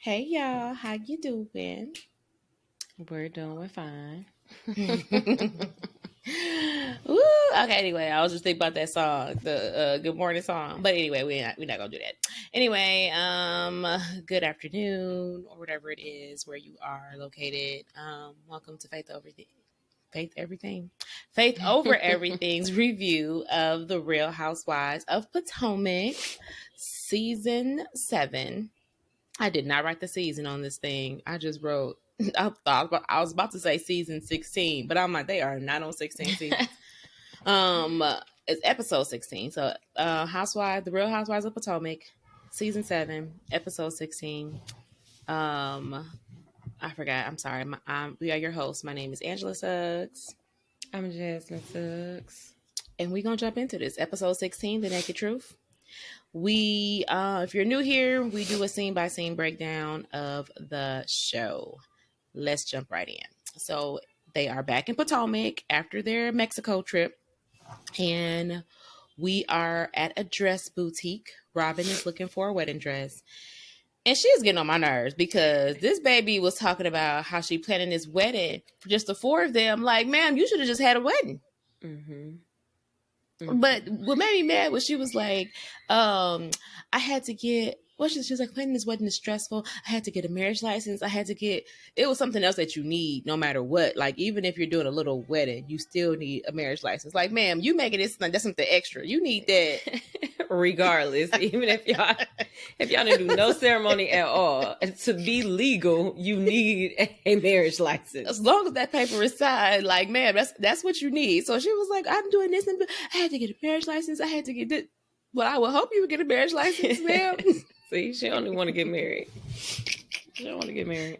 Hey y'all, how you doing? We're doing fine. Ooh, okay, anyway, I was just thinking about that song, the Good Morning song. But anyway, we're not gonna do that. Anyway, good afternoon or whatever it is where you are located. Welcome to Faith Over Everything's review of the Real Housewives of Potomac, season 7. I did not write the season on this thing. I just wrote. I was about to say season 16, but I'm like, they are not on 16 seasons. Um, it's episode 16. So, The Real Housewives of Potomac, season 7, episode 16. I forgot. I'm sorry. We are your hosts. My name is Angela Suggs, I'm Jasmine Suggs. and we're gonna jump into this episode 16, The Naked Truth. We, if you're new here, we do a scene by scene breakdown of the show. Let's jump right in. So they are back in Potomac after their Mexico trip, and we are at a dress boutique. Robin is looking for a wedding dress, and she's getting on my nerves because this baby was talking about how she planning this wedding for just the four of them. Like, ma'am, you should have just had a wedding. But what made me mad was she was like, I had to get, she was like, planning this wedding is stressful. I had to get a marriage license. It was something else that you need no matter what. Like, even if you're doing a little wedding, you still need a marriage license. Like, ma'am, you making this, that's something extra. You need that. Regardless, even if y'all didn't do no ceremony at all, to be legal, you need a marriage license. As long as that paper is signed, like, ma'am, that's what you need. So she was like, I'm doing this, and I had to get a marriage license. I had to get this. Well, I would hope you would get a marriage license, ma'am. See, she only want to get married. She don't want to get married.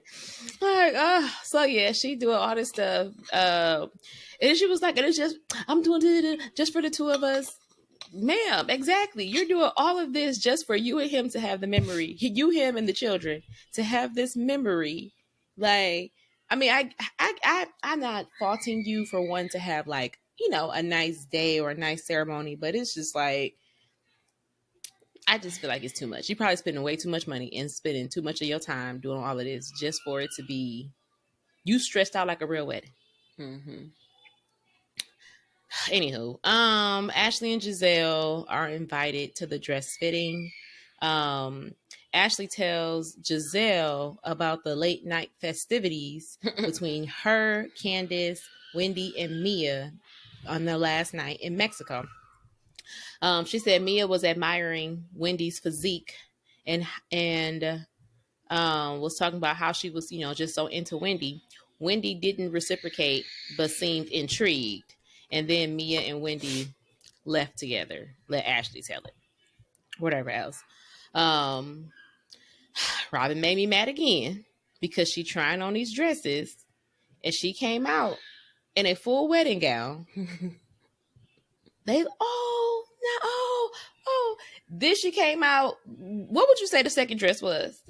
Like, so yeah, she doing all this stuff. And she was like, and it's just, I'm doing it just for the two of us. Ma'am, exactly. You're doing all of this just for you and him to have the memory. You, him, and the children to have this memory. Like, I mean, I'm not faulting you for wanting to have, like, a nice day or a nice ceremony, but it's just like, I just feel like it's too much. You're probably spending way too much money and spending too much of your time doing all of this just for it to be you stressed out like a real wedding. Anywho, Ashley and Giselle are invited to the dress fitting. Ashley tells Giselle about the late night festivities between her, Candace, Wendy, and Mia on their last night in Mexico. She said Mia was admiring Wendy's physique and was talking about how she was, just so into Wendy. Wendy didn't reciprocate, but seemed intrigued. And then Mia and Wendy left together. Let Ashley tell it. Whatever else. Robin made me mad again because she trying on these dresses and she came out in a full wedding gown. Then she came out. What would you say the second dress was?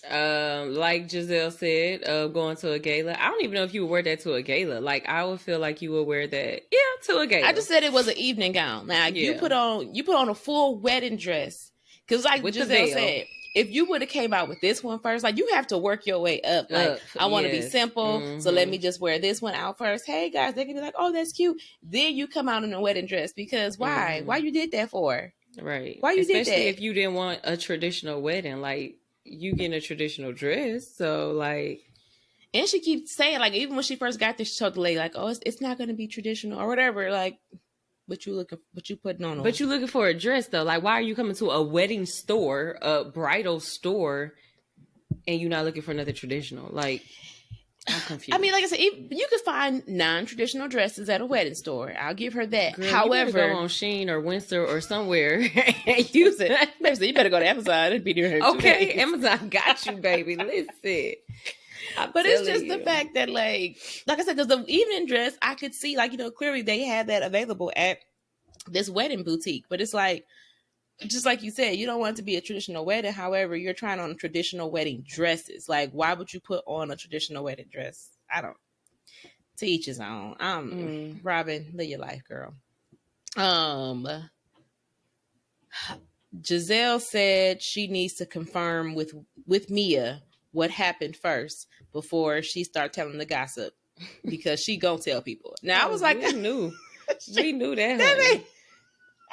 Like Giselle said, going to a gala. I don't even know if you would wear that to a gala. Like, I would feel like you would wear that, to a gala. I just said it was an evening gown. Now you put on a full wedding dress because, like with Giselle said, if you would have came out with this one first, like you have to work your way up. Like I want to be simple, so let me just wear this one out first. Hey guys, they can be like, oh, that's cute. Then you come out in a wedding dress because why? Why you did that for? Right. Why you did that? Especially if you didn't want a traditional wedding, like you getting a traditional dress. So like, and she keeps saying, like, even when she first got this, she told the lady like, oh, it's not going to be traditional or whatever. Like, but you putting on. But you looking for a dress though. Like, why are you coming to a wedding store, a bridal store, and you're not looking for another traditional? Like, I'm confused. I mean, like I said, you could find non-traditional dresses at a wedding store. I'll give her that. Girl, however, you better go on Shein or Windsor or somewhere and use it. You better go to Amazon and be there. Okay, Amazon got you, baby. Listen. But it's just the fact that, like I said, because the evening dress, I could see, like, clearly they had that available at this wedding boutique. But it's like, just like you said, you don't want it to be a traditional wedding. However, you're trying on traditional wedding dresses. Like, why would you put on a traditional wedding dress? I don't. To each his own. Robin, live your life, girl. Giselle said she needs to confirm with Mia what happened first before she start telling the gossip, because she gonna tell people. Now I was like, we knew that, that honey.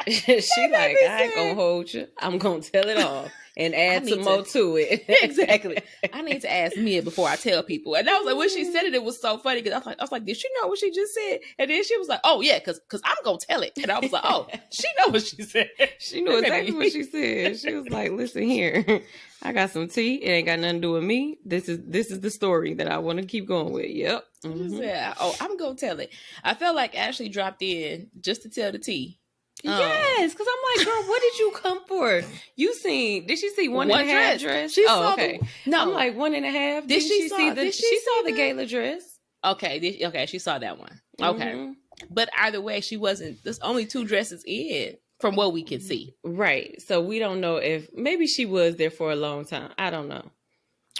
She like, me I ain't gonna sad. hold you. I'm gonna tell it all and add some need more to- to it. exactly. I need to ask Mia before I tell people. And I was like, when she said it, it was so funny because I was like, did she know what she just said? And then she was like, oh yeah, because I'm gonna tell it. And I was like, oh, she know what she said. She knew exactly what she said. She was like, listen here, I got some tea. It ain't got nothing to do with me. This is the story that I want to keep going with. Yep. She said, oh, I'm gonna tell it. I felt like Ashley dropped in just to tell the tea. Yes, because I'm like, girl, what did you come for? Did she see one and a half dress? She saw okay. No, I'm like 1.5. Did she see the? She saw the that? gala dress. Okay, she saw that one. Okay, but either way, she wasn't. There's only 2 dresses in, from what we can see. Right. So we don't know if maybe she was there for a long time. I don't know.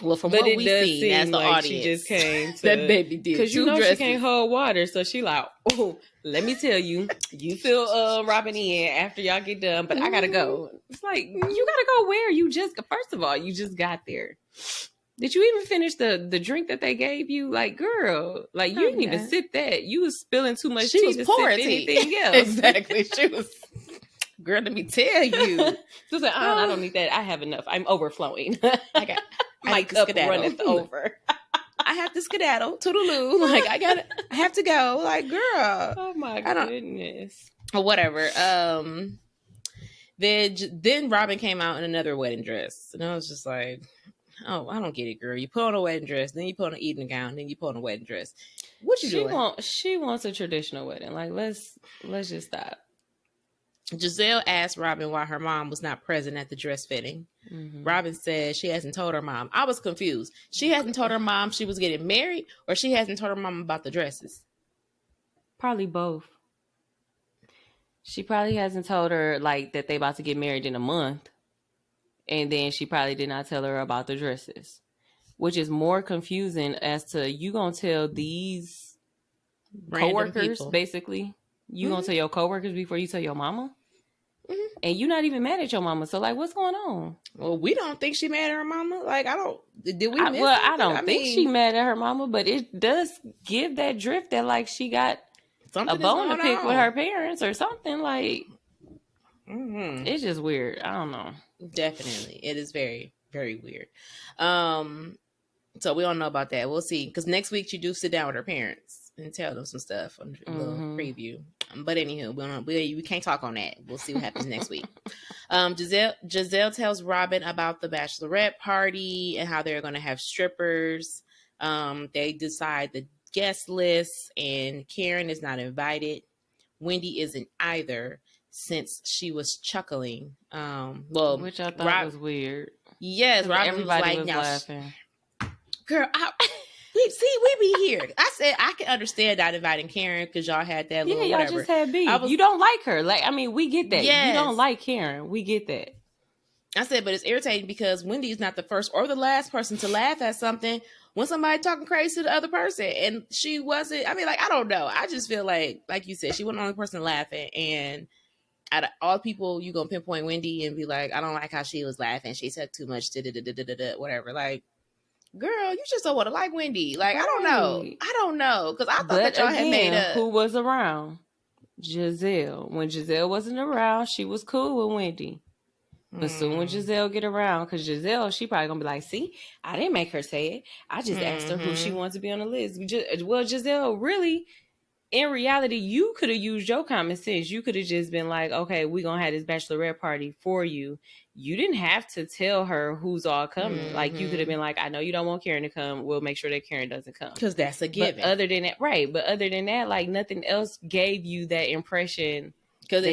Well, from what we see, as the like audience, she just came to that baby did. Because you know she can't hold water, so she like, oh, let me tell you, you feel Robin in after y'all get done, but I gotta go. It's like, you gotta go where? You just, first of all, you just got there. Did you even finish the drink that they gave you? Like, girl, like you didn't even sip that. You was spilling too much tea to sip anything else. Exactly. She was. Girl, let me tell you. She was like, I don't need that. I have enough. I'm overflowing. I got my cup runneth over. I have to skedaddle. Toodaloo. Like, I have to go. Like, girl. Oh my goodness. Or whatever. Then Robin came out in another wedding dress. And I was just like, oh, I don't get it, girl. You put on a wedding dress, then you put on an evening gown, then you put on a wedding dress. What you doing? She wants a traditional wedding. Like, let's just stop. Giselle asked Robin why her mom was not present at the dress fitting. Mm-hmm. Robin said she hasn't told her mom. I was confused. She hasn't told her mom she was getting married, or she hasn't told her mom about the dresses? Probably both. She probably hasn't told her, like, that they about to get married in a month. And then she probably did not tell her about the dresses. Which is more confusing as to, you gonna tell these coworkers, basically. You gonna tell your coworkers before you tell your mama? Mm-hmm. And you're not even mad at your mama. So, like, what's going on? Well, we don't think she mad at her mama. Like, I don't. Did we? I don't think she mad at her mama, but it does give that drift that, like, she got a bone to pick with her parents or something. Like, it's just weird. I don't know. Definitely, it is very, very weird. So we don't know about that. We'll see. Because next week you do sit down with her parents and tell them some stuff on a little preview. But anywho, we can't talk on that. We'll see what happens next week. Giselle tells Robin about the bachelorette party and how they're going to have strippers. They decide the guest list, and Karen is not invited. Wendy isn't either, since she was chuckling. Which I thought was weird. Yes, Robin was like, laughing. Girl, we be here. I said I can understand not inviting Karen because y'all had that little y'all whatever. Just had beef. You don't like her. Like, I mean, we get that. Yes. You don't like Karen. We get that. I said, but it's irritating because Wendy is not the first or the last person to laugh at something when somebody talking crazy to the other person, and she wasn't. I mean, like, I don't know. I just feel like you said, she wasn't the only person laughing, and out of all people, you gonna pinpoint Wendy and be like, I don't like how she was laughing. She said too much, whatever. Like, girl, you just don't want to like Wendy. Like, right. I don't know. Because I thought that y'all had made up. Who was around? Giselle. When Giselle wasn't around, she was cool with Wendy. But soon when Giselle get around, because Giselle, she probably going to be like, see, I didn't make her say it. I just asked her who she wants to be on the list. Giselle, really, in reality, you could have used your common sense. You could have just been like, okay, we're going to have this bachelorette party for you. You didn't have to tell her who's all coming. Like, you could have been like, I know you don't want Karen to come. We'll make sure that Karen doesn't come. Because that's a given. But other than that, like, nothing else gave you that impression. Because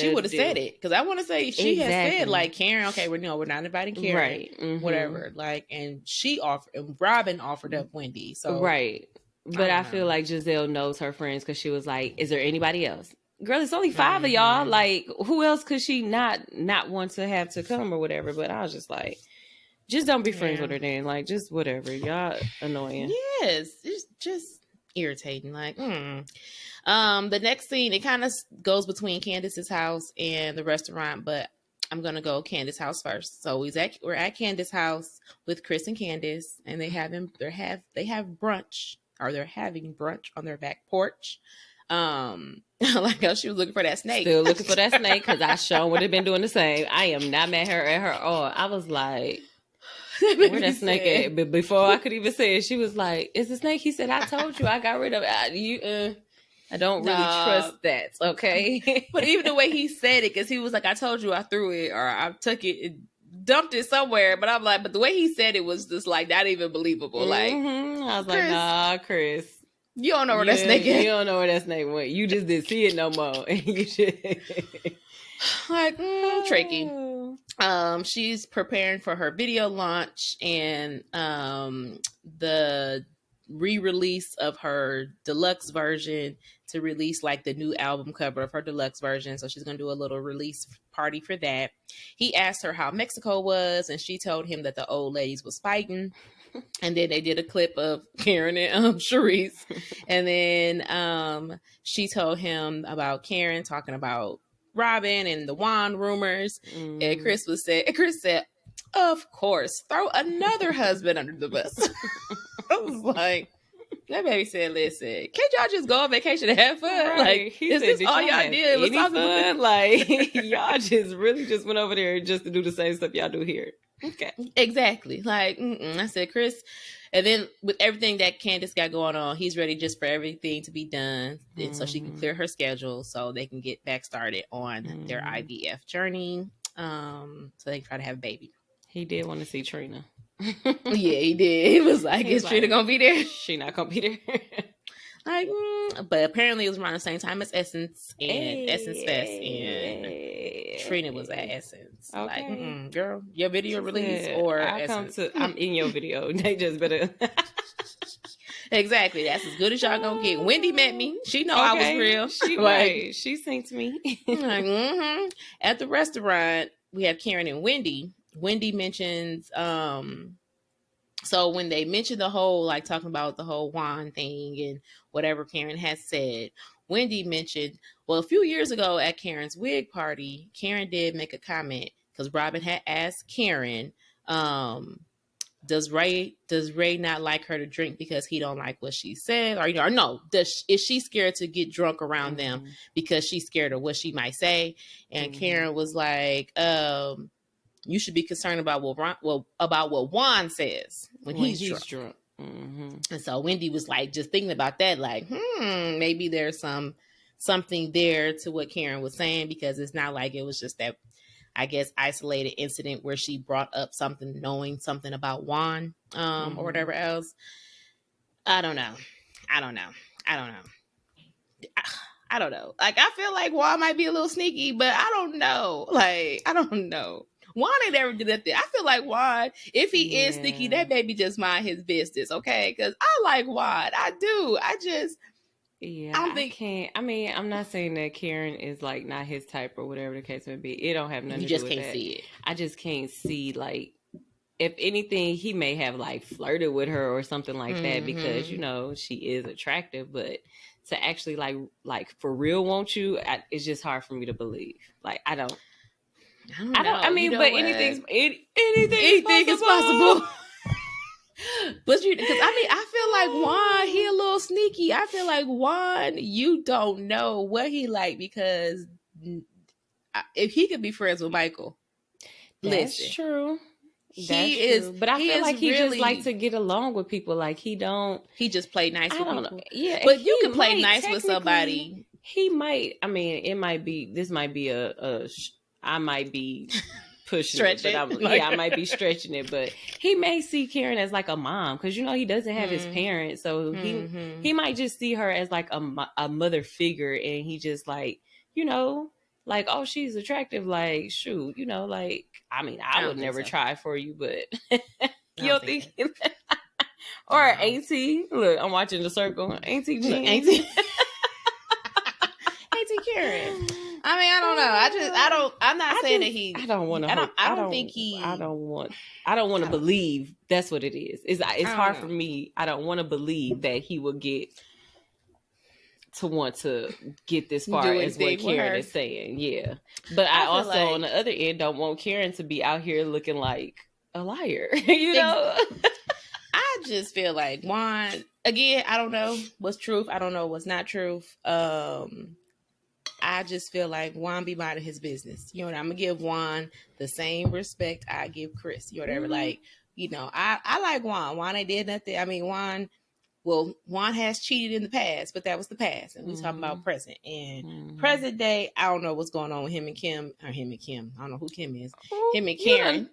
she would have said it. Because I want to say she has said, like, Karen, okay, we're not inviting Karen. Right. Whatever. Like, and Robin offered up Wendy. So right. But I feel like Giselle knows her friends because she was like, is there anybody else? Girl, it's only 5 of y'all. Like, who else could she not want to have to come or whatever? But I was just like, just don't be friends with her then. Like, just whatever. Y'all annoying. Yes. It's just irritating. Like, The next scene, it kind of goes between Candace's house and the restaurant, but I'm gonna go Candace's house first. So we're at Candace's house with Chris and Candace, and they have brunch, or they're having brunch on their back porch. Like how she was looking for that snake. Still looking for that snake, because I sure would have been doing the same. I am not mad at her all. I was like, where that snake at? But before I could even say it, she was like, "It's a snake." He said, "I told you, I got rid of it." I don't really trust that. Okay. But even the way he said it, because he was like, "I told you, I threw it, or I took it and dumped it somewhere." But I'm like, but the way he said it was just like not even believable. Like, I was like, "Nah, Chris, you don't know where that snake is. You don't know where that snake went. You just didn't see it no more." You should. Like, tricky. She's preparing for her video launch and the re-release of her deluxe version to release like the new album cover of her deluxe version. So she's gonna do a little release party for that. He asked her how Mexico was, and she told him that the old ladies was fighting. And then they did a clip of Karen and Charisse. And then she told him about Karen talking about Robin and the Juan rumors. And Chris said, "Of course, throw another husband under the bus." I was like, that baby said, "Listen, can't y'all just go on vacation and have fun?" Right. Like, he is said, this all y'all did? Was talking fun? Like, y'all just really just went over there just to do the same stuff y'all do here. Okay. Exactly. Like, I said, Chris. And then with everything that Candace got going on, he's ready just for everything to be done, and so she can clear her schedule so they can get back started on their IVF journey. So they can try to have a baby. He did want to see Trina. Yeah, he did. He was like, "Is Trina gonna be there?" She not gonna be there. Like, but apparently it was around the same time as Essence and Essence Fest, and Trina was at Essence. Okay. Like, girl, your video release or Essence? I'm in your video. They just better. Exactly. That's as good as y'all gonna get. Wendy met me. She know I was real. She like, she synced me. Like, At the restaurant, we have Karen and Wendy. Wendy mentions so when they mentioned the whole, like, talking about the whole Juan thing and whatever Karen has said, Wendy mentioned, well, a few years ago at Karen's wig party, Karen did make a comment because Robin had asked Karen, does Ray not like her to drink because he don't like what she said? Or no, is she scared to get drunk around them because she's scared of what she might say? And Karen was like, you should be concerned about what Juan says when he's drunk. And so Wendy was like, just thinking about that, like, maybe there's something there to what Karen was saying, because it's not like it was just that, I guess, isolated incident where she brought up something, knowing something about Juan, or whatever else. I don't know. Like, I feel like Juan might be a little sneaky, but I don't know. Like, I don't know. Juan ain't ever did that thing. I feel like Juan, if he is sneaky, that baby just mind his business, okay? Because I like Juan. I do. I just... Yeah, I mean, I'm not saying that Karen is like not his type or whatever the case may be. It don't have nothing to do with that. You just can't see it. I just can't see, like, if anything, he may have like flirted with her or something like that, because she is attractive, but to actually like for real want you, it's just hard for me to believe. Like, I don't know. I mean, but anything is possible. But because I feel like Juan, he a little sneaky. I feel like Juan, you don't know what he like, because if he could be friends with Michael, that's true. True. But I feel like he really just like to get along with people. Like, he just play nice with people. Know. Yeah, but you can play nice with somebody. He might. I mean, this might be I might be pushing it, but I might be stretching it, but he may see Karen as like a mom, because he doesn't have his parents, so he might just see her as like a mother figure, and he just like like, oh, she's attractive, like, shoot, like, I mean, I would never try for you, but you don't think or Auntie, look, I'm watching The Circle, Auntie Jean. Auntie Karen. I mean, I don't know. I'm not saying that he. I don't want to. I don't think he. I don't want to believe that's what it is. It's hard for me. I don't want to believe that he will get. to want to get this far Do as what anything with Karen her. is saying. Yeah. But I feel also, like- on the other end, don't want Karen to be out here looking like a liar, you know? I just feel like Juan, again, I don't know what's truth. I don't know what's not truth. I just feel like Juan be minding his business. You know what? I'm gonna give Juan the same respect I give Chris. You know whatever. Like, you know, I like Juan. Juan ain't did nothing. I mean, Juan has cheated in the past, but that was the past, and we talking about present. And present day, I don't know what's going on with him and Kim. I don't know who Kim is. Him and Karen.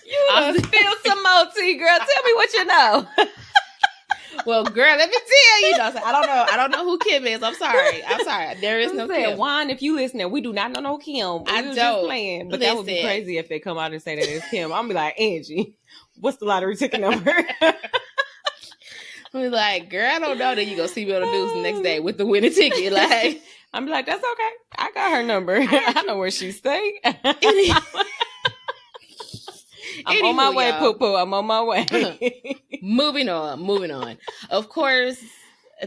You done spilled some more tea, girl. Tell me what you know. Well, girl, let me tell you. I don't know who Kim is. I'm sorry. There is no Kim. Juan, if you listening, we do not know no Kim. I was don't. Just playing, but that would be crazy if they come out and say that it's Kim. I'm be like, Angie, what's the lottery ticket number? I'm like, girl, I don't know. Then you go see me on the news the next day with the winning ticket. Like, I'm like, that's okay. I got her number. I know where she stay. I'm on my way, Poo Poo. I'm on my way. Moving on. Of course,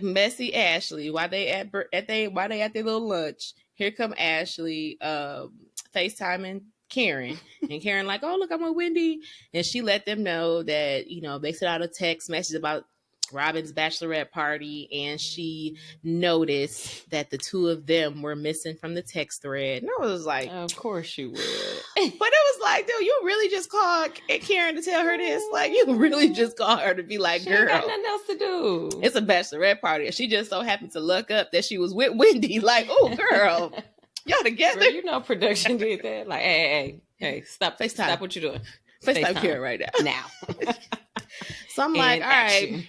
messy Ashley. While they at their little lunch, here come Ashley, FaceTiming Karen, and Karen like, oh look, I'm with Wendy, and she let them know that they sent out a text message about Robin's bachelorette party, and she noticed that the two of them were missing from the text thread. And I was like, of course you would. But it was like, dude, you really just called Karen to tell her this? Like, you really just called her to be like, she girl, got nothing else to do. It's a bachelorette party. She just so happened to look up that she was with Wendy. Like, oh, girl, y'all together? Girl, production did that. Like, hey, stop FaceTime. Stop what you're doing. FaceTime Karen right now. So I'm like, all right.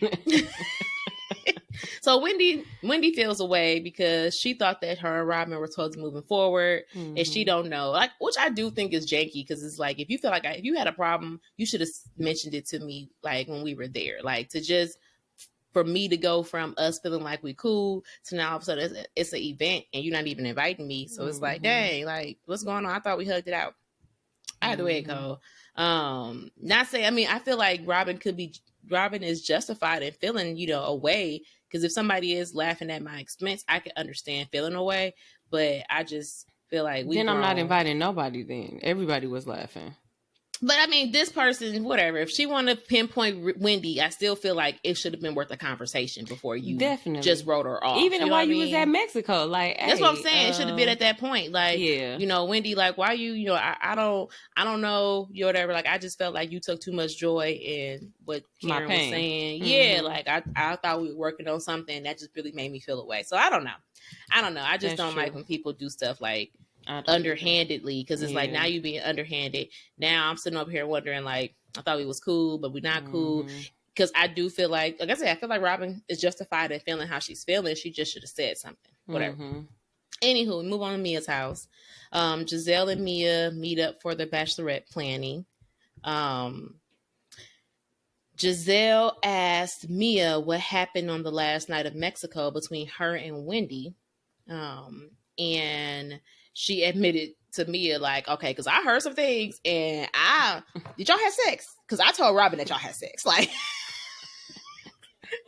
So Wendy feels away because she thought that her and Robin were supposed to moving forward, and she don't know. Like, which I do think is janky, because it's like, if you feel like if you had a problem, you should have mentioned it to me, like when we were there. Like, to just for me to go from us feeling like we cool to now all of a sudden it's an event and you're not even inviting me. So it's like, dang, like what's going on? I thought we hugged it out. Either way it go. Not saying, I mean, I feel like Robin is justified in feeling, away, because if somebody is laughing at my expense, I can understand feeling away, but I just feel like I'm not inviting nobody then. Everybody was laughing. But I mean, this person, whatever, if she want to pinpoint Wendy, I still feel like it should have been worth a conversation before you just wrote her off. Even while you was at Mexico, like, that's what I'm saying. It should have been at that point, like, Wendy, like, why you, I don't know, whatever. Like, I just felt like you took too much joy in what Karen was saying. Yeah, like I thought we were working on something that just really made me feel away. So I don't know. I just don't like when people do stuff like underhandedly, because it's like, now you being underhanded. Now I'm sitting up here wondering, like, I thought we was cool, but we're not cool. Because I do feel like I said, I feel like Robin is justified in feeling how she's feeling. She just should have said something. Whatever. Anywho, we move on to Mia's house. Giselle and Mia meet up for the bachelorette planning. Giselle asked Mia what happened on the last night of Mexico between her and Wendy. And she admitted to Mia, like, okay, because I heard some things, and did y'all have sex? Because I told Robin that y'all had sex. Like,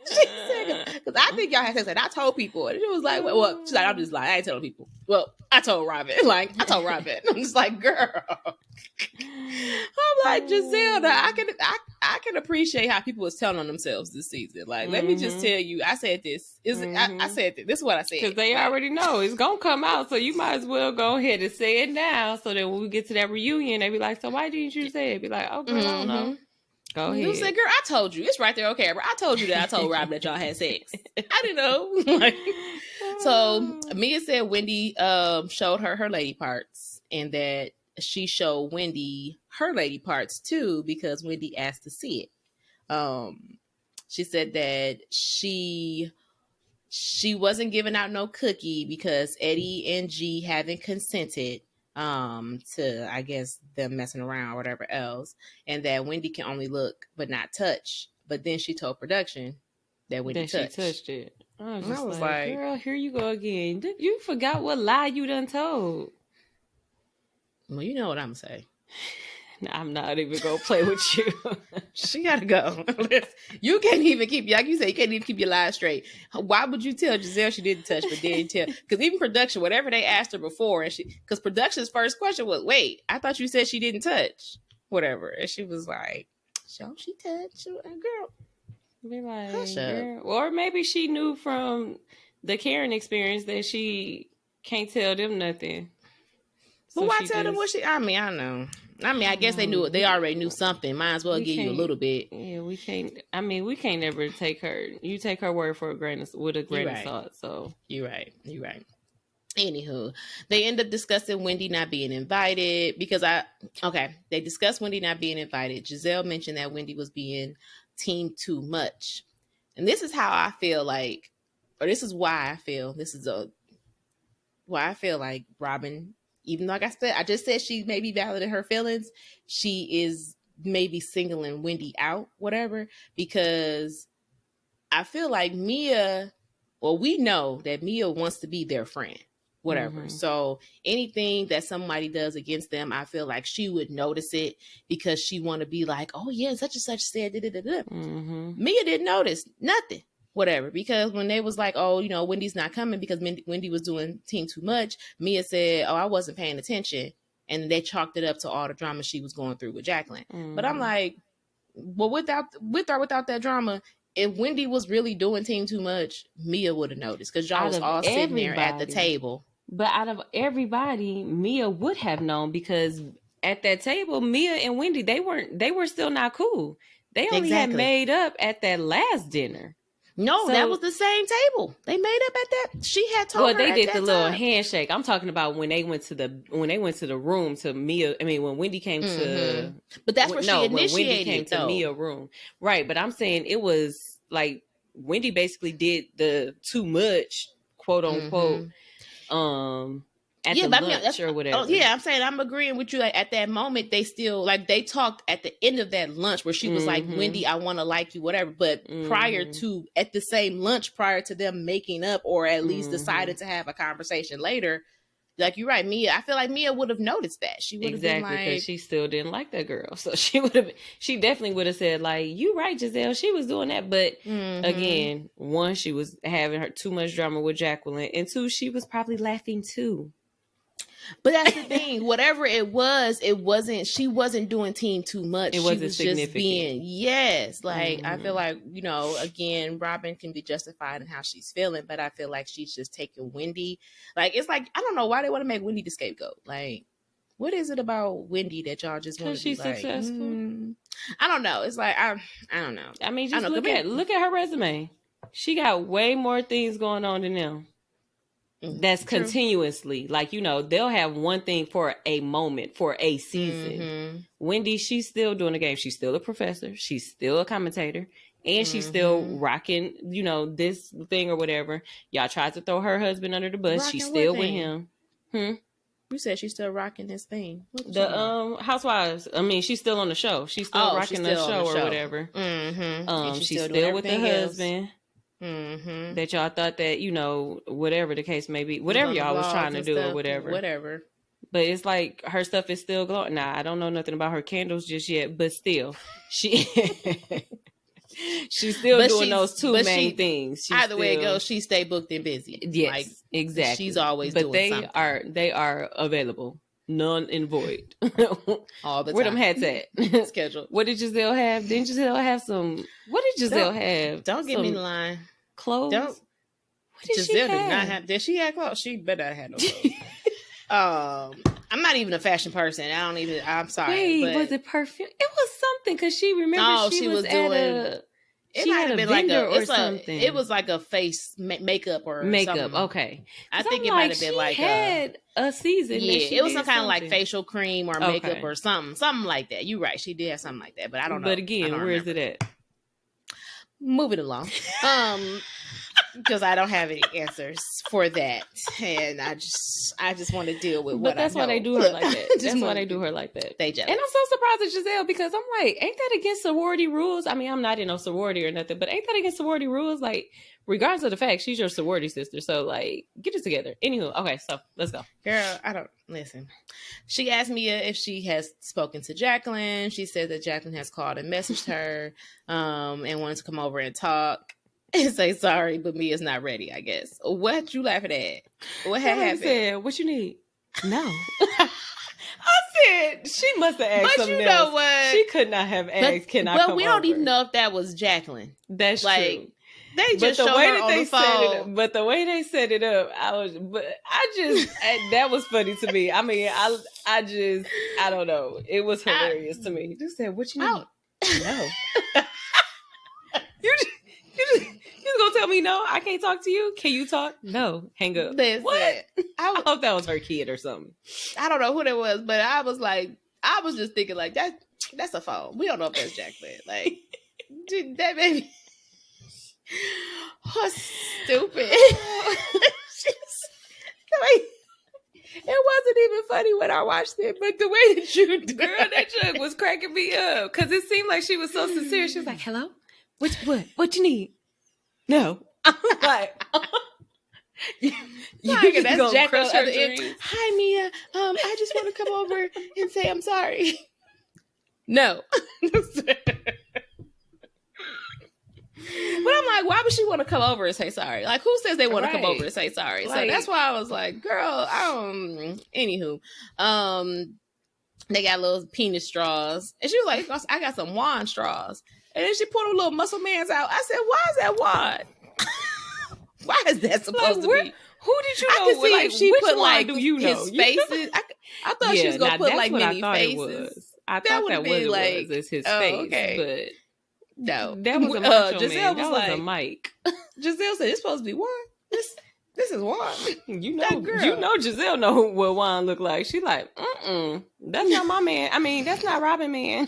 she said, because I think y'all had sex, and I told people. And she was like, well, she's like, I'm just like, I ain't telling people. Well, I told Robin. Like, I told Robin. I'm just like, girl. I'm like, Giselle, I can appreciate how people was telling on themselves this season. Like, let me just tell you, I said this. I said this. This is what I said. Because they already know it's going to come out, so you might as well go ahead and say it now, so that when we get to that reunion, they be like, so why didn't you say it? Be like, oh, girl, I don't know. Go ahead. You said, girl, I told you. It's right there on camera. I told you that I told Robin that y'all had sex. I didn't know. Like, so Mia said Wendy showed her lady parts, and that she showed Wendy her lady parts too, because Wendy asked to see it. She said that she wasn't giving out no cookie because Eddie and G haven't consented to, I guess, them messing around or whatever else, and that Wendy can only look but not touch. But then she told production that Wendy touched. She touched it. I was like, girl, here you go again. You forgot what lie you done told. Well, you know what I'm gonna say. I'm not even gonna play with you. She gotta go. You can't even keep, like you said, you can't even keep your lies straight. Why would you tell Giselle she didn't touch, but didn't tell? Because even production, whatever they asked her before, and because production's first question was, "Wait, I thought you said she didn't touch, whatever," and she was like, "So she touched, girl." Be like, Hush up. girl. Or maybe she knew from the Karen experience that she can't tell them nothing. But So why she tell them what just, she? I mean, I know. I mean, I guess they knew it. They already knew something. Might as well we give you a can't- little bit. Yeah, we can't. I mean, we can't never take her. You take her word for a grain of, with a grain of right. salt. So You're right. You're right. Anywho, they end up discussing Wendy not being invited because they discussed Wendy not being invited. Giselle mentioned that Wendy was being teamed too much. And this is how I feel like, or this is why I feel, why I feel like Robin, even though like I just said she maybe valid in her feelings, she is maybe singling Wendy out, whatever, because I feel like Mia, well, we know that Mia wants to be their friend, whatever. Mhm. So anything that somebody does against them, I feel like she would notice it because she want to be like, oh yeah, such and such said, Mia didn't notice nothing, whatever. Because when they was like, oh, you know, Wendy's not coming because Wendy was doing team too much, Mia said, oh, I wasn't paying attention. And they chalked it up to all the drama she was going through with Jacqueline. But I'm like, well, with or without that drama, if Wendy was really doing team too much, Mia would have noticed because y'all was all sitting there at the table. But out of everybody, Mia would have known because at that table, Mia and Wendy, they were still not cool. They only had made up at that last dinner. No, that was the same table. They made up at that. She had told her. Well, they did the little handshake. I'm talking about when they went to the room to Mia. I mean, when Wendy came to, but that's where she initiated. When Wendy came to Mia room, right? But I'm saying it was like Wendy basically did the too much, quote unquote, at the lunch or whatever. Oh, yeah, I'm saying I'm agreeing with you. Like at that moment, they still like they talked at the end of that lunch where she was like, "Wendy, I want to like you, whatever." But prior to at the same lunch, prior to them making up or at least decided to have a conversation later, like you're right, Mia. I feel like Mia would have noticed that. She would have been like, because she still didn't like that girl, so she definitely would have said like, "You right, Giselle. She was doing that." But again, one, she was having her too much drama with Jacqueline, and two, she was probably laughing too. But that's the thing. Whatever it wasn't. She wasn't doing team too much. It wasn't significant. Just being I feel like again, Robin can be justified in how she's feeling, but I feel like she's just taking Wendy. Like it's like I don't know why they want to make Wendy the scapegoat. Like, what is it about Wendy that y'all just want to be like? Successful. I don't know. It's like I don't know. I mean, just look at her resume. She got way more things going on than them. That's continuously like they'll have one thing for a moment for a season. Wendy, she's still doing the game. She's still a professor. She's still a commentator, and she's still rocking this thing or whatever. Y'all tried to throw her husband under the bus. She's still with him. You said she's still rocking this thing. The Housewives. I mean, she's still on the show. She's still rocking the show or whatever. She's still with the husband. That y'all thought that whatever the case may be, whatever y'all was trying to do or whatever. But it's like her stuff is still glowing. Now I don't know nothing about her candles just yet, but still, she's still doing those two main things. Either way it goes, she stay booked and busy. Yes, exactly. She's always doing something. They are available. None and void. All the time. Where them hats at? Scheduled. What did Giselle have? Didn't Giselle have some? What did Giselle have? Don't get me in the line. Clothes? What did Giselle did not have. Did she have clothes? She better not have no clothes. I'm not even a fashion person. I'm sorry. Wait, was it perfume? It was something because she remembered she was doing. It might have been like something. It was like a face makeup or something. Okay. I think it might have been like a season. Yeah, it was some kind of like facial cream or makeup or something like that. You're right. She did have something like that, but I don't know. But again, where is it at? Moving along. because I don't have any answers for that, and I just want to deal with what But that's I know. why they do her like that. Just That's why wanna they do her like that. They jealous. And I'm so surprised at Giselle because I'm like, ain't that against sorority rules? I mean, I'm not in no sorority or nothing, but ain't that against sorority rules? Like, regardless of the fact, she's your sorority sister. So, like, get it together. Anywho, okay, so let's go. Girl, I don't listen. She asked Mia if she has spoken to Jacqueline. She said that Jacqueline has called and messaged her, and wanted to come over and talk and say sorry, but Mia's not ready, I guess. What you laughing at? What had happened? Said, what you need? No. I said, she must have asked but something you know else. what? She could not have asked, can I come over? But we don't even know if that was Jacqueline. That's like, true. They just showed her on the phone. But the way they set it up, that was funny to me. I mean, I don't know. It was hilarious to me. Just said, what you need? No. You gonna tell me no? I can't talk to you? Can you talk? No. Hang up. Listen, what? I hope that was her kid or something. I don't know who that was, but I was just thinking like that's a phone. We don't know if that's Jacqueline. Like, dude, that baby. Oh, stupid. It wasn't even funny when I watched it, but the way that you do that joke was cracking me up because it seemed like she was so sincere. She was like, "Hello, what you need?" No, I'm like, you that's Jacqueline. Hi, Mia. I just want to come over and say I'm sorry. No. But I'm like, why would she want to come over and say sorry? Like, who says they want to come over and say sorry? Like, so that's why I was like, girl, anywho, they got little penis straws. And she was like, I got some wand straws. And then she pulled a little muscle man's out. I said, why is that wand? Why is that supposed to be? Who did you know? I could see like, if she put like do you know? his faces. I thought she was going to put like many faces. I thought that was like, his face. Okay. But no, that was a macho Giselle man. Was that like, was a mic. Giselle said it's supposed to be one. This is one. You know, Giselle know what wine look like. She like, that's not my man. I mean, that's not Robin man.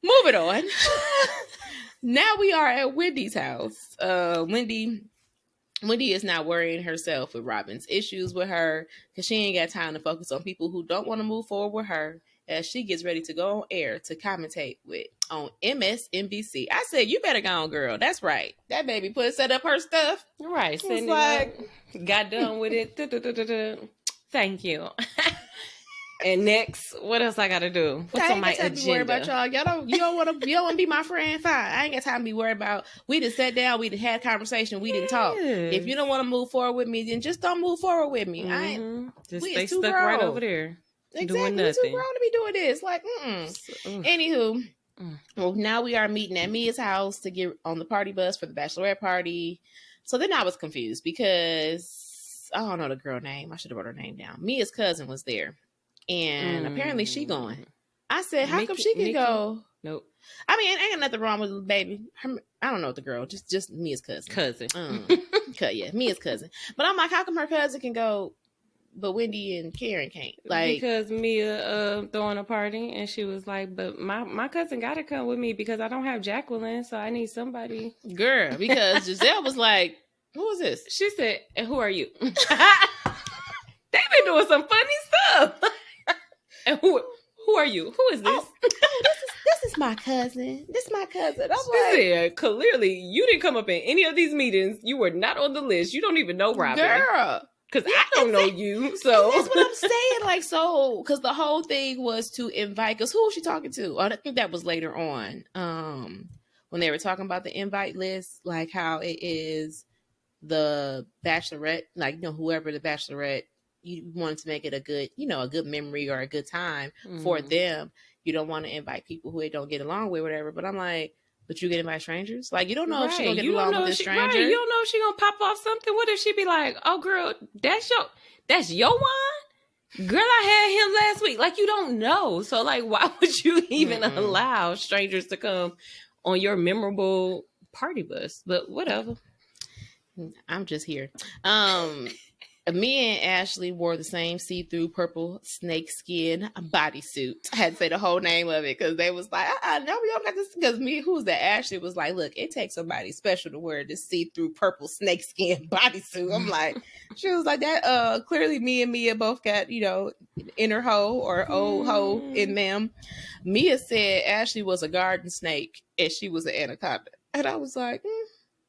Moving on. Now we are at Wendy's house. Wendy is not worrying herself with Robin's issues with her because she ain't got time to focus on people who don't want to move forward with her as she gets ready to go on air to commentate on MSNBC. I said, you better go on, girl. That's right. That baby set up her stuff. Right. Setting it up, got done with it. Thank you. And next, what else I gotta do? What's on my agenda? I ain't got time to be worried about y'all. You don't want to be my friend? Fine. I ain't got time to be worried about. We done sat down. We done had conversation. We didn't talk. If you don't want to move forward with me, then just don't move forward with me. Just stay stuck right over there. Exactly. Doing nothing. We're too grown to be doing this. Like, Anywho, well, now we are meeting at Mia's house to get on the party bus for the bachelorette party. So then I was confused because I don't know the girl name. I should have wrote her name down. Mia's cousin was there. And apparently she going. I said, how come she can go? Nope. I mean, ain't got nothing wrong with the baby. I don't know the girl. Just Mia's cousin. Yeah, Mia's cousin. But I'm like, how come her cousin can go, but Wendy and Karen can't? Like, because Mia throwing a party, and she was like, but my cousin got to come with me because I don't have Jacqueline, so I need somebody. Girl, because Giselle was like, who is this? She said, and who are you? They've been doing some funny stuff. And who are you? Who is this? Oh, this is my cousin. This is my cousin. I'm like, clearly you didn't come up in any of these meetings. You were not on the list. You don't even know Robin. Girl. Because I don't know you. So that's what I'm saying. Like, so, because the whole thing was to invite, because who was she talking to? I think that was later on. When they were talking about the invite list, like how it is the bachelorette, like, whoever the bachelorette, you wanted to make it a good memory or a good time for them. You don't want to invite people who they don't get along with, whatever. But I'm like, but you get invite strangers? Like, you don't know if she's going to get along with this stranger. Right. You don't know if she's going to pop off something. What if she be like, oh, girl, that's your wine? Girl, I had him last week. Like, you don't know. So, like, why would you even allow strangers to come on your memorable party bus? But whatever. I'm just here. Me and Ashley wore the same see-through purple snakeskin bodysuit. I had to say the whole name of it because they was like, no, we don't got this. Because who's that? Ashley was like, look, it takes somebody special to wear this see-through purple snakeskin bodysuit. I'm like, she was like that. Clearly, me and Mia both got, inner hoe or old hoe in them. Mia said Ashley was a garden snake and she was an anaconda, and I was like,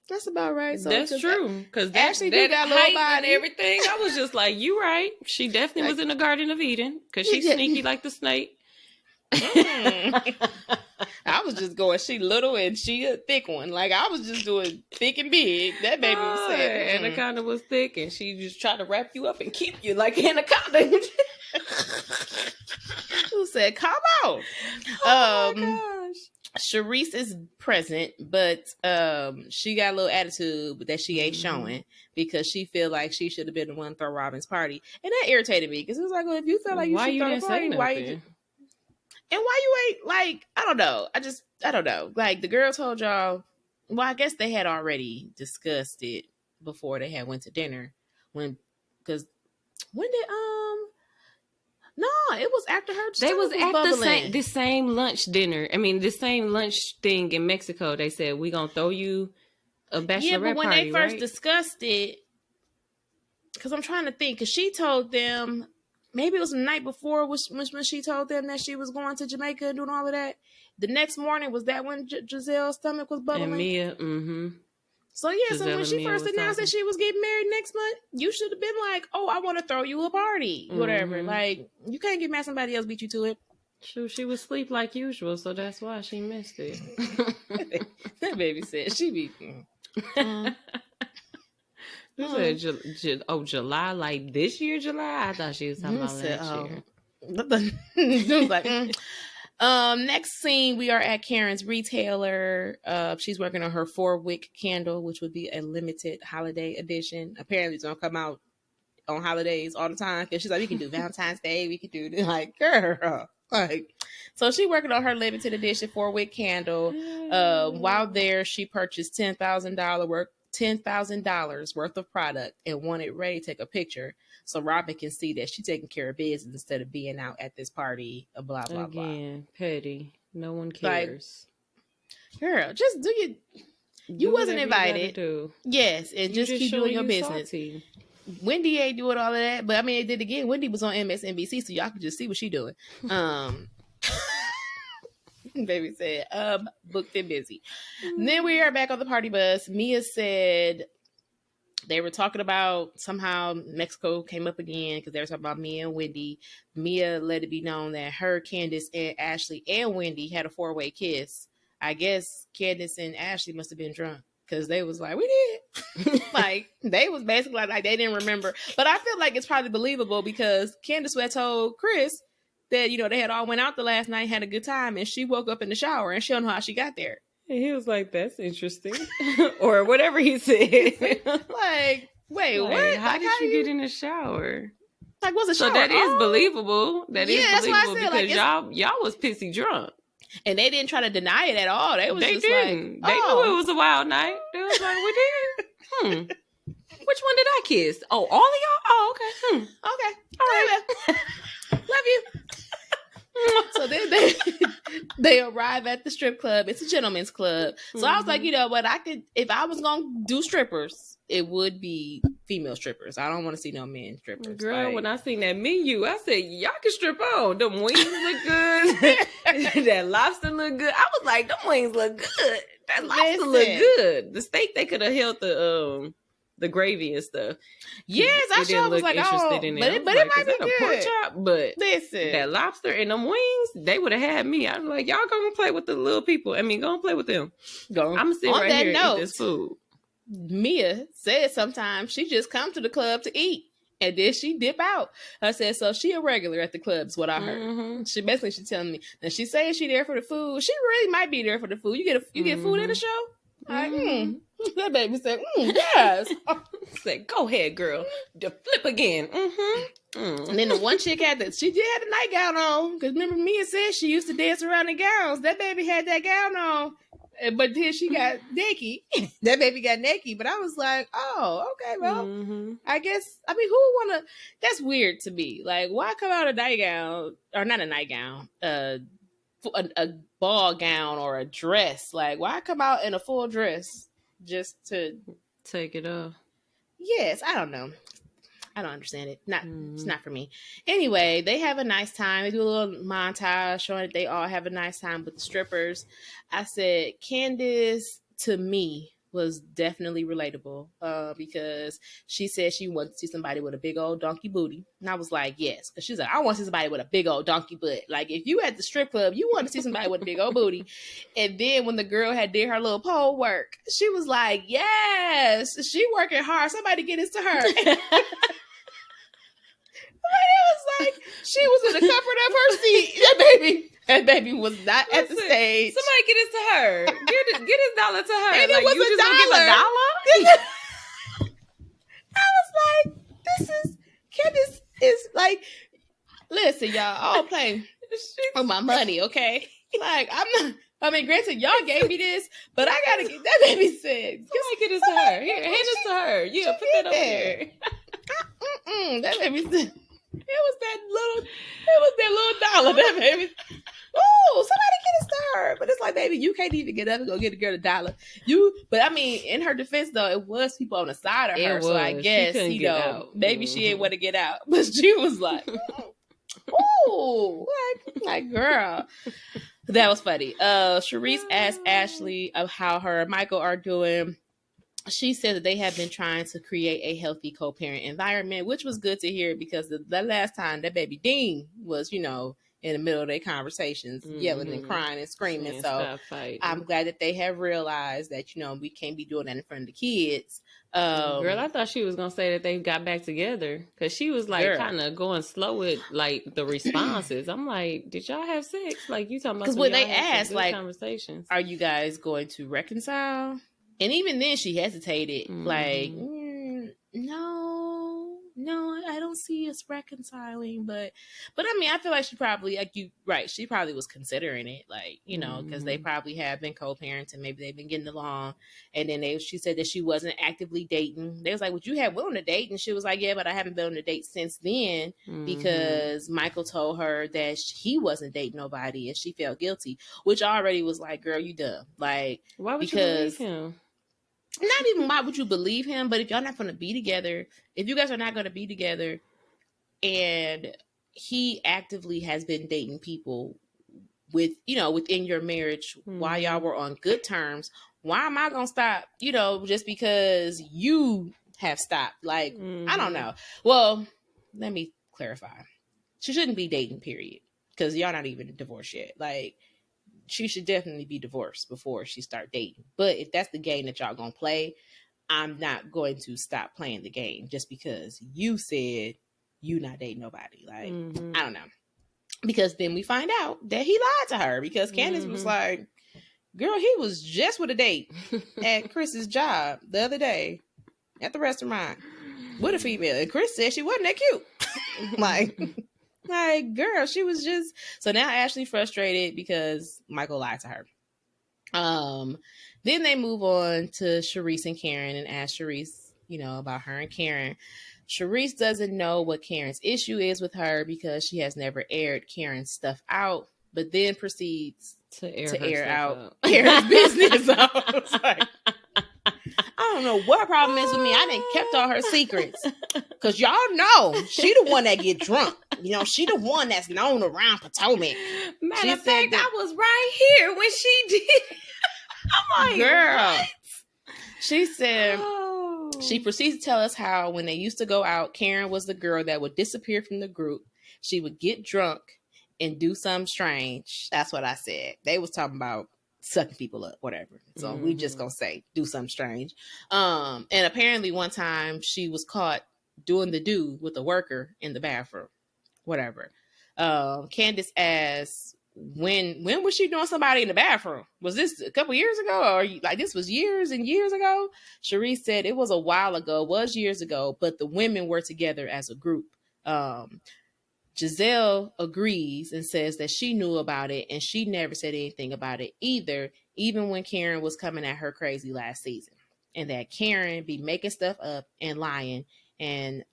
that's about right. So that's true. Because Ashley that got height little body and everything, I was just like, you right. She definitely was in the Garden of Eden because she's sneaky like the snake. I was just going, she little and she a thick one. Like, I was just doing thick and big. That baby was saying. Anaconda was thick and she just tried to wrap you up and keep you like anaconda. Who said, come on. Oh my gosh. Sharice is present, but she got a little attitude that she ain't showing because she feel like she should have been the one to throw Robin's party, and that irritated me because it was like, well, if you feel like you should throw the party, why you? And why you ain't like? I don't know. I don't know. Like the girl told y'all. Well, I guess they had already discussed it before they had went to dinner. When did No, it was after her. They was at the same lunch dinner. I mean, the same lunch thing in Mexico. They said, we gonna throw you a bachelorette party. Yeah, but when they first discussed it, because I'm trying to think, because she told them, maybe it was the night before when she told them that she was going to Jamaica and doing all of that. The next morning, was that when Giselle's stomach was bubbling? And Mia, So yeah, Giselle, so when she first announced that she was getting married next month, you should have been like, "Oh, I want to throw you a party, whatever." Like, you can't get mad somebody else beat you to it. True, she was asleep like usual, so that's why she missed it. That baby said she be. You said, July, like this year, July. I thought she was talking about last year. It was like. Next scene, we are at Karen's retailer. She's working on her 4-wick candle, which would be a limited holiday edition. Apparently, it's gonna come out on holidays all the time because she's like, we can do Valentine's Day, we can do this. Like, girl, like, so she working on her limited edition 4-wick candle. While there, she purchased $10,000 worth of product and wanted Ray to take a picture so Robin can see that she's taking care of business instead of being out at this party, blah, blah, Again, petty. No one cares. Like, girl, just do your... You wasn't invited. Yes, and just keep doing your business. Salty. Wendy ain't doing all of that, but I mean, it did again. Wendy was on MSNBC, so y'all could just see what she doing. Baby said, booked and busy. And then we are back on the party bus. Mia said... They were talking about somehow Mexico came up again because they were talking about Mia and Wendy. Mia let it be known that her, Candace, and Ashley and Wendy had a 4-way kiss. I guess Candace and Ashley must have been drunk because they was like, we did. Like, they was basically like they didn't remember. But I feel like it's probably believable because Candace had told Chris that, they had all went out the last night, had a good time, and she woke up in the shower and she don't know how she got there. And he was like, that's interesting. Or whatever he said. Like, wait, what? How did you get in the shower? Like, was a shower? So that is believable. That is believable that's why I said, because y'all was pissy drunk. And they didn't try to deny it at all. They didn't. They knew it was a wild night. They was like, we did. Which one did I kiss? Oh, all of y'all? Oh, okay. Okay. All right. Love you. So then they arrive at the strip club. It's a gentleman's club. So I was like, you know what? I could, if I was going to do strippers, it would be female strippers. I don't want to see no men strippers. Girl, when I seen that menu, I said, y'all can strip on. Them wings look good. That lobster look good. I was like, them wings look good. That lobster look good. The steak, they could have held the gravy and stuff. Yes, I sure was like, interested in it. But it might be good. Pork chop? But listen, that lobster and them wings, they would have had me. I was like, y'all go and play with the little people. I mean, go and play with them. I'm gonna sit right here and eat this food. Mia said sometimes she just come to the club to eat. And then she dip out. I said, so she a regular at the club is what I heard. She telling me. And she saying she there for the food. She really might be there for the food. You get food in the show? Like, That baby said, yes. Said, go ahead, girl. The flip again. And then the one chick she did have a nightgown on. Because remember Mia said she used to dance around in gowns. That baby had that gown on. But then she got naked. That baby got naked. But I was like, oh, okay, well, I guess, I mean, who would want to, that's weird to me. Like, why come out a nightgown, or not a nightgown, a ball gown or a dress? Like, why come out in a full dress just to take it off? Yes, I don't know. I don't understand it. It's not for me. Anyway, they have a nice time. They do a little montage showing that they all have a nice time with the strippers. I said Candace to me was definitely relatable because she said she wanted to see somebody with a big old donkey booty. And I was like, yes. Because she's like, I want to see somebody with a big old donkey butt. Like, if you at the strip club, you want to see somebody with a big old booty. And then when the girl had did her little pole work, she was like, yes, she working hard. Somebody get this to her. It was like she was in the comfort of her seat. That baby was not at the stage. Somebody get this to her. Get this dollar to her. And like, it was you a just dollar. Gonna give a dollar? I was like, this is Candace is like, listen, y'all, I don't play with my money, okay? Like, I'm not. I mean, granted, y'all gave me this, but I gotta get that baby said. Somebody get this to her. Here, hand this to her. Yeah, put that over here. That baby said. It was that little dollar. That baby. Oh, somebody get this to her. But it's like, baby, you can't even get up and go get a girl $1. But I mean, in her defense, though, it was people on the side of her. So I guess, maybe she didn't want to get out. But she was like, ooh, like girl. That was funny. Sharice asked Ashley of how her and Michael are doing. She said that they have been trying to create a healthy co-parent environment, which was good to hear because the last time that baby Dean was, in the middle of their conversations, yelling and crying and screaming. So I'm glad that they have realized that, we can't be doing that in front of the kids. Girl, I thought she was going to say that they got back together because she was like kind of going slow with like the responses. I'm like, did y'all have sex? Like you talking about? Because when they asked, like, conversations, are you guys going to reconcile? And even then she hesitated, like, no, I don't see us reconciling. But I mean, I feel like she probably, like she probably was considering it, like, because they probably have been co-parenting. Maybe they've been getting along. And then she said that she wasn't actively dating. They was like, would you have been on a date? And she was like, yeah, but I haven't been on a date since then because Michael told her that he wasn't dating nobody and she felt guilty, which already was like, girl, you dumb. Like, why would you believe him? Not even why would you believe him, but if y'all not going to be together, if you guys are not going to be together and he actively has been dating people within your marriage while y'all were on good terms, why am I going to stop, just because you have stopped? Like, I don't know. Well, let me clarify. She shouldn't be dating, period, because y'all not even divorced yet. Like, she should definitely be divorced before she start dating. But if that's the game that y'all gonna play, I'm not going to stop playing the game just because you said you not dating nobody. Like, I don't know. Because then we find out that he lied to her because Candace was like, girl, he was just with a date at Chris's job the other day at the restaurant with a female. And Chris said she wasn't that cute. Like, girl, she was just... So now Ashley frustrated because Michael lied to her. Then they move on to Sharice and Karen and ask Sharice, about her and Karen. Sharice doesn't know what Karen's issue is with her because she has never aired Karen's stuff out, but then proceeds to air out Karen's business. I was like, I don't know what her problem is with me. I done kept all her secrets. Because y'all know she the one that get drunk. She the one that's known around Potomac. Matter of fact, I was right here when she did. I'm like, girl. What? She said, she proceeds to tell us how when they used to go out, Karen was the girl that would disappear from the group. She would get drunk and do something strange. That's what I said. They was talking about sucking people up, whatever. So we just gonna say do something strange. And apparently one time she was caught doing the do with a worker in the bathroom, whatever. Candace asked, when was she doing somebody in the bathroom? Was this a couple years ago, or like this was years and years ago? Sharice said it was a while ago, was years ago, but the women were together as a group. Giselle agrees and says that she knew about it and she never said anything about it either, even when Karen was coming at her crazy last season, and that Karen be making stuff up and lying, and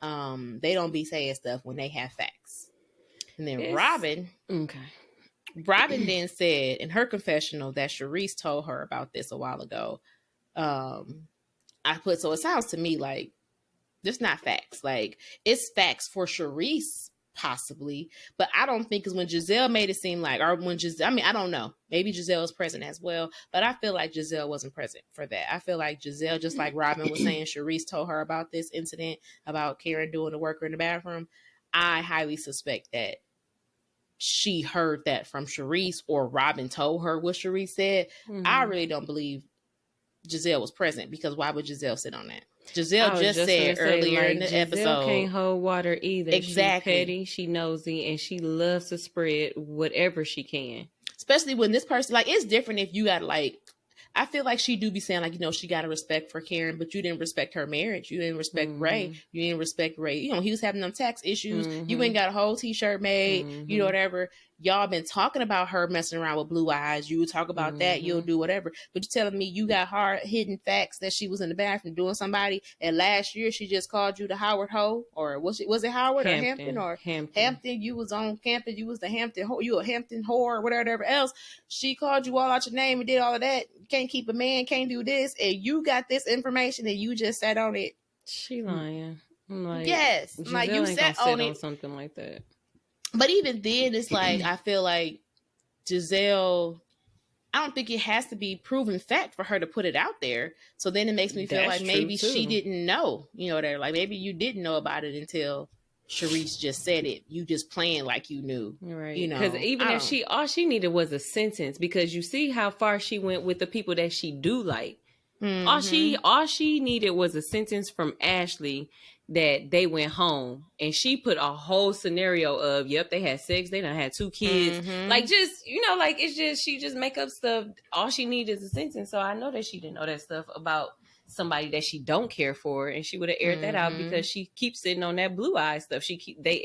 they don't be saying stuff when they have facts. And then Robin then said in her confessional that Charisse told her about this a while ago. So it sounds to me like there's not facts. Like, it's facts for Charisse, possibly, but I don't think it's when Giselle made it seem like, or when Giselle, I mean, I don't know. Maybe Giselle was present as well, but I feel like Giselle wasn't present for that. I feel like Giselle, just like Robin was saying, Charisse told her about this incident about Karen doing the worker in the bathroom. I highly suspect that she heard that from Charisse, or Robin told her what Charisse said. I really don't believe Giselle was present, because why would Giselle sit on that? Giselle just said earlier in the Giselle episode, can't hold water either. Exactly. She's petty, she nosy, and she loves to spread whatever she can. Especially when this person, like, it's different if you got, like, I feel like she do be saying, like, she got a respect for Karen, but you didn't respect her marriage. You didn't respect Ray. You didn't respect Ray. He was having them tax issues. You ain't got a whole t-shirt made, whatever. Y'all been talking about her messing around with blue eyes. You talk about that. You'll do whatever. But you're telling me you got hard hidden facts that she was in the bathroom doing somebody, and last year she just called you the Howard hoe, or was it Howard or Hampton or Hampton? You was on Hampton. You was the Hampton. You a Hampton whore or whatever else. She called you all out your name and did all of that. Can't keep a man. Can't do this. And you got this information and you just sat on it. She lying. Like, yes, Giselle like you sat on it. Something like that. But even then, it's like, I feel like Giselle, I don't think it has to be proven fact for her to put it out there. So then it makes me feel like maybe she didn't know, they're like, maybe you didn't know about it until Charisse just said it. You just playing like you knew. Right. Because even if all she needed was a sentence, because you see how far she went with the people that she do like. All she needed was a sentence from Ashley that they went home, and she put a whole scenario of, yep, they had sex, they done had 2 kids, like, just, like, it's just, she just make up stuff. All she needs is a sentence. So I know that she didn't know that stuff about somebody that she don't care for, and she would have aired that out, because she keeps sitting on that blue eye stuff.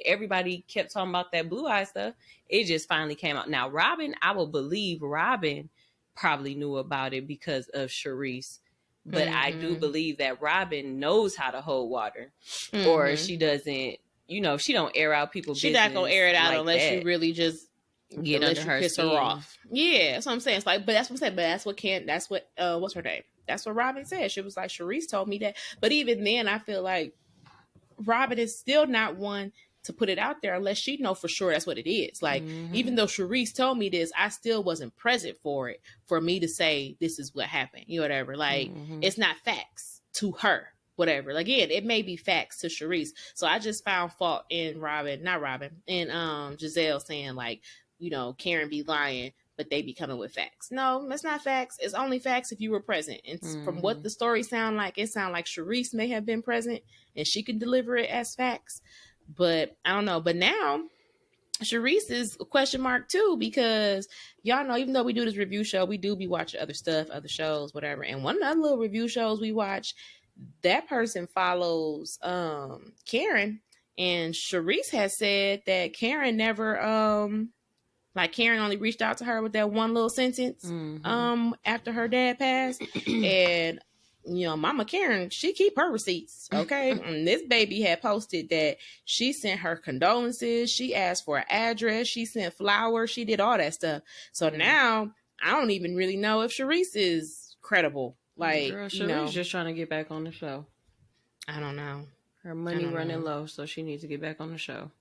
Everybody kept talking about that blue eye stuff. It just finally came out. Now Robin, I will believe Robin probably knew about it because of Charisse. But I do believe that Robin knows how to hold water, or she doesn't, she don't air out people's business. She's not going to air it out like unless that. You really just get under her piss her off. Yeah, that's what I'm saying. It's like, but that's what I'm saying. But that's what what's her name? That's what Robin said. She was like, Charisse told me that. But even then, I feel like Robin is still not one to put it out there unless she know for sure that's what it is. Like, even though Charisse told me this, I still wasn't present for it, for me to say this is what happened, whatever. Like, it's not facts to her, whatever. Like, again, it may be facts to Charisse. So I just found fault in Giselle saying, like, Karen be lying, but they be coming with facts. No, that's not facts. It's only facts if you were present. And from what the story sound like, it sound like Charisse may have been present and she could deliver it as facts. But I don't know. But now Charisse is a question mark too, because y'all know, even though we do this review show, we do be watching other stuff, other shows, whatever. And one of the other little review shows we watch, that person follows Karen, and Charisse has said that Karen never like, Karen only reached out to her with that one little sentence after her dad passed. And Mama Karen, she keep her receipts, okay? And this baby had posted that she sent her condolences. She asked for an address. She sent flowers. She did all that stuff. So now I don't even really know if Charisse is credible. Like, girl, Charisse just trying to get back on the show. I don't know. Her money running low, so she needs to get back on the show.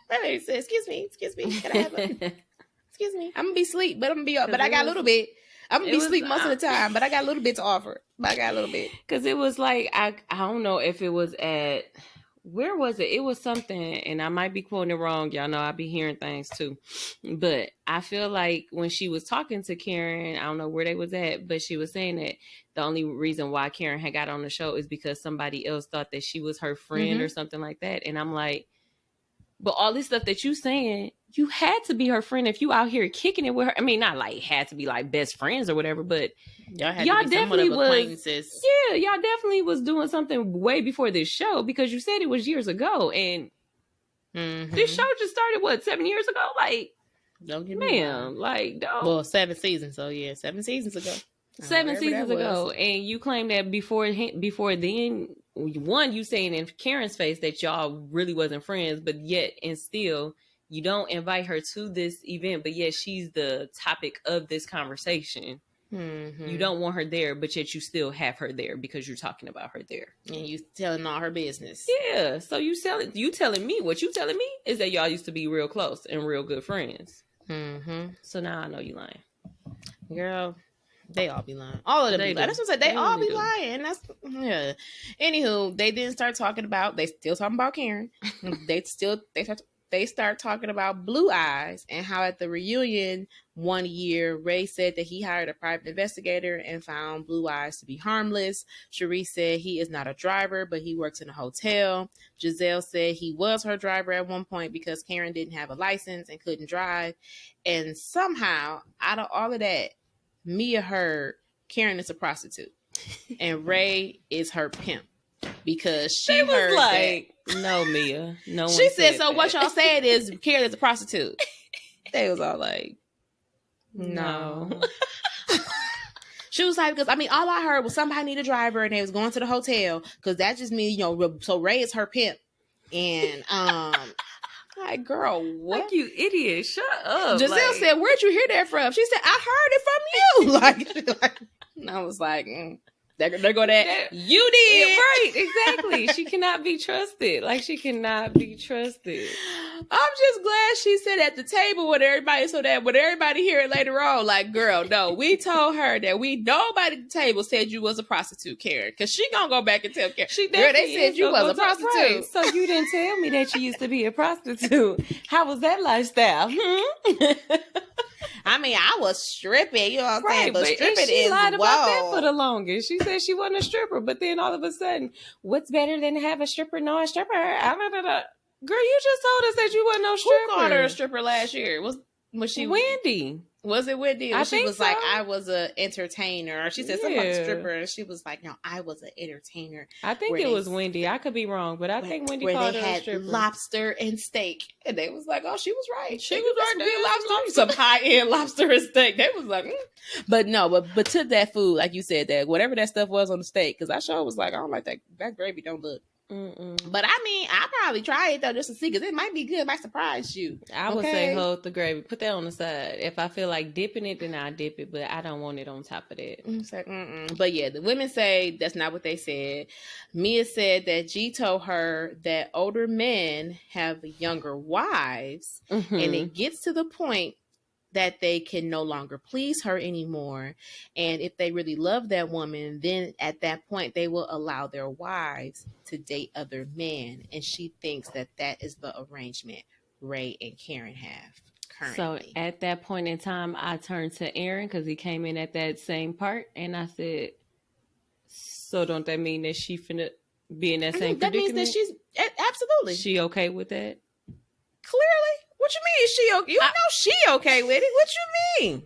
That lady said, excuse me. Can I have excuse me. I'm going to be asleep, but I got a little bit. I'm going to be asleep most of the time, but I got a little bit to offer. Because it was like, I don't know if it was at, where was it? It was something, and I might be quoting it wrong. Y'all know I be hearing things too. But I feel like when she was talking to Karen, I don't know where they was at, but she was saying that the only reason why Karen had got on the show is because somebody else thought that she was her friend or something like that. And I'm like, but all this stuff that you saying, you had to be her friend if you out here kicking it with her. I mean, not like had to be like best friends or whatever, but y'all definitely was. Yeah, y'all definitely was doing something way before this show, because you said it was years ago, and this show just started 7 years ago. Like, Don't get me wrong. Ma'am, like, don't. Well, 7 seasons. So yeah, 7 seasons ago. 7 seasons ago, and you claim that before then, one, you saying in Karen's face that y'all really wasn't friends, but yet and still you don't invite her to this event, but yet she's the topic of this conversation. Mm-hmm. You don't want her there, but yet you still have her there because you're talking about her there, and you telling all her business. Yeah, so you telling me what you telling me is that y'all used to be real close and real good friends. Mm-hmm. So now I know you lying, girl. They all be lying. All of them be lying. That's what I said. They all be lying. That's yeah. Anywho, they didn't start talking about. They still talking about Karen. They start talking about Blue Eyes and how at the reunion one year Ray said that he hired a private investigator and found Blue Eyes to be harmless. Cherie said he is not a driver, but he works in a hotel. Giselle said he was her driver at one point because Karen didn't have a license and couldn't drive. And somehow, out of all of that, Mia heard Karen is a prostitute and Ray is her pimp because she heard like, that. No, Mia. No one she said, so that. what y'all said is Karen is a prostitute. They was all like, no. She was like, because I mean, all I heard was somebody need a driver and they was going to the hotel because that just means, so Ray is her pimp. And, like, girl, what? Like, you idiot. Shut up. Giselle said, where'd you hear that from? She said, I heard it from you. Like and I was like, there go that. You did. Yeah, right, exactly. She cannot be trusted. Like, she cannot be trusted. I'm just glad she sat at the table with everybody so that when everybody hear it later on, like, girl, no, we told her that nobody at the table said you was a prostitute, Karen, because she gonna go back and tell Karen. Girl, they said you was a prostitute. Right. So you didn't tell me that you used to be a prostitute. How was that lifestyle? I mean, I was stripping, you know what I'm saying? But stripping she lied about that for the longest. She said she wasn't a stripper, but then all of a sudden, what's better than to have a stripper know a stripper? Girl, you just told us that you wasn't no stripper. Who called her a stripper last year? Was she Wendy? Was it Wendy? I she think was like, I was an entertainer. Or she said something about a stripper, and she was like, no, I was an entertainer. I think it was Wendy. I could be wrong, but I think Wendy called her a stripper. Lobster and steak, and they was like, oh, she was right. She was right. Good lobster, some high end lobster and steak. They was like, but no, but to that food, like you said, that whatever that stuff was on the steak, because I sure was like, I don't like that. That gravy don't look. Mm-mm. But I mean, I'll probably try it though just to see because it might be good. It might surprise you. I would say hold the gravy, put that on the side. If I feel like dipping it, then I'll dip it, but I don't want it on top of that. But yeah, the women say that's not what they said. Mia said that G told her that older men have younger wives, and it gets to the point that they can no longer please her anymore. And if they really love that woman, then at that point, they will allow their wives to date other men. And she thinks that that is the arrangement Ray and Karen have currently. So at that point in time, I turned to Aaron because he came in at that same part. And I said, so don't that mean that she finna be in that same predicament? That means that she's, absolutely. She okay with that? Clearly. What you mean? Is she okay? You know she okay with it. What you mean?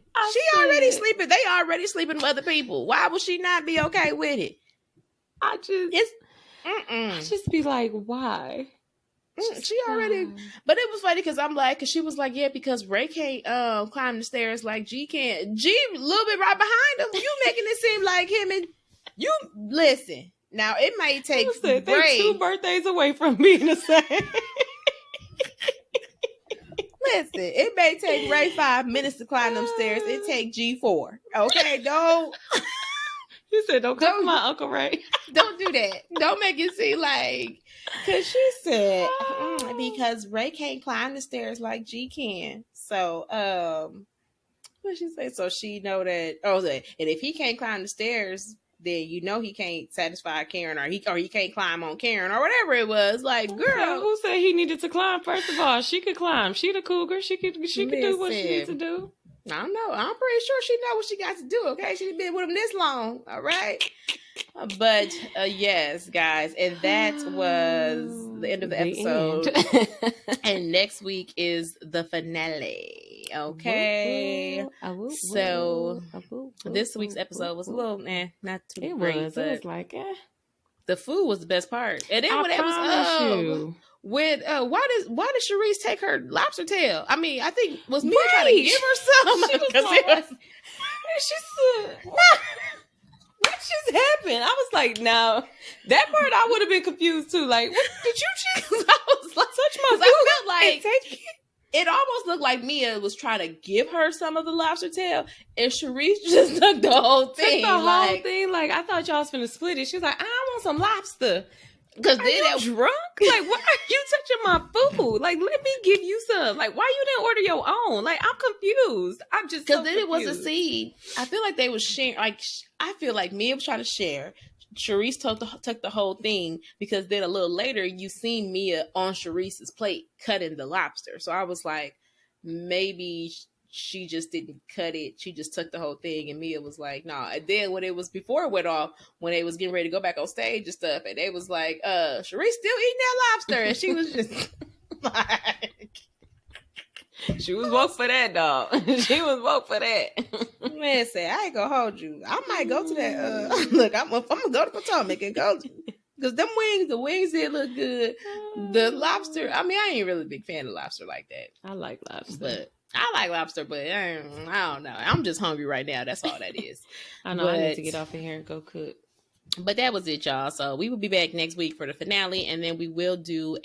Already sleeping. They already sleeping with other people. Why would she not be okay with it? I just be like, why? She already. But it was funny because I'm like, because she was like, yeah, because Ray can't climb the stairs like G can. G a little bit right behind him. You making it seem like him and you listen. Now it might take Ray 2 birthdays away from being the same. Listen, it may take Ray 5 minutes to climb them stairs. It take G4. Okay, don't. You said don't come for my Uncle Ray. Don't do that. Don't make it seem like. Because she said, because Ray can't climb the stairs like G can. So, what did she say? So she know that, and if he can't climb the stairs, then you know he can't satisfy Karen, or he can't climb on Karen, or whatever it was. Like, girl, who said he needed to climb? First of all, she could climb. She the cougar. She could do what she needs to do. I don't know. I'm pretty sure she know what she got to do. Okay, she's been with him this long. All right, but yes, guys, and that was the end of the episode. And next week is the finale. Okay, so this week's episode was a little not too great. It was like the food was the best part, and then when it was with why did Sharice take her lobster tail? I mean, I think was Mia Right. trying to give her some She was because like, it was. she said, what just happened? I was like, no. That part I would have been confused too. Like, what did you just I was like, touch my I felt like take it? it almost looked like Mia was trying to give her some of the lobster tail, and Sharice just took the whole thing. Took the whole thing. Like, I thought y'all was finna split it. She was like, I want some lobster. Because Are then you drunk? Like, why are you touching my food? Like, let me give you some. Like, why you didn't order your own? Like, I'm confused. I'm just because so then it was a confused. seed. I feel like they was sharing. Like, I feel like Mia was trying to share. Sharice took the whole thing because then a little later you seen Mia on Sharice's plate cutting the lobster. So I was like, maybe she just didn't cut it. She just took the whole thing, and Mia was like, "Nah." And then when it was before it went off, when they was getting ready to go back on stage and stuff, and they was like, Sharice still eating that lobster," and she was just like, she was woke for that, dog. She was woke for that. "Man, say I ain't gonna hold you. I might go to that. Look, I'm gonna go to Potomac and go." Because the wings did look good. The lobster, I mean, I ain't really a big fan of lobster like that. I like lobster. But I like lobster, but I don't know. I'm just hungry right now. That's all that is. I know, I need to get off of here and go cook. But that was it, y'all. So we will be back next week for the finale, and then we will do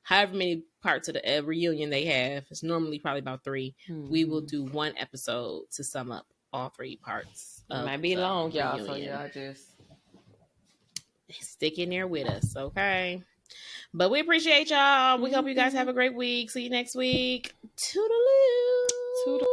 however many parts of the reunion they have. It's normally probably about 3. Mm-hmm. We will do 1 episode to sum up all 3 parts. It might be long, y'all, so y'all just stick in there with us, okay? But we appreciate y'all. We hope you guys have a great week. See you next week. Toodaloo. Toodaloo.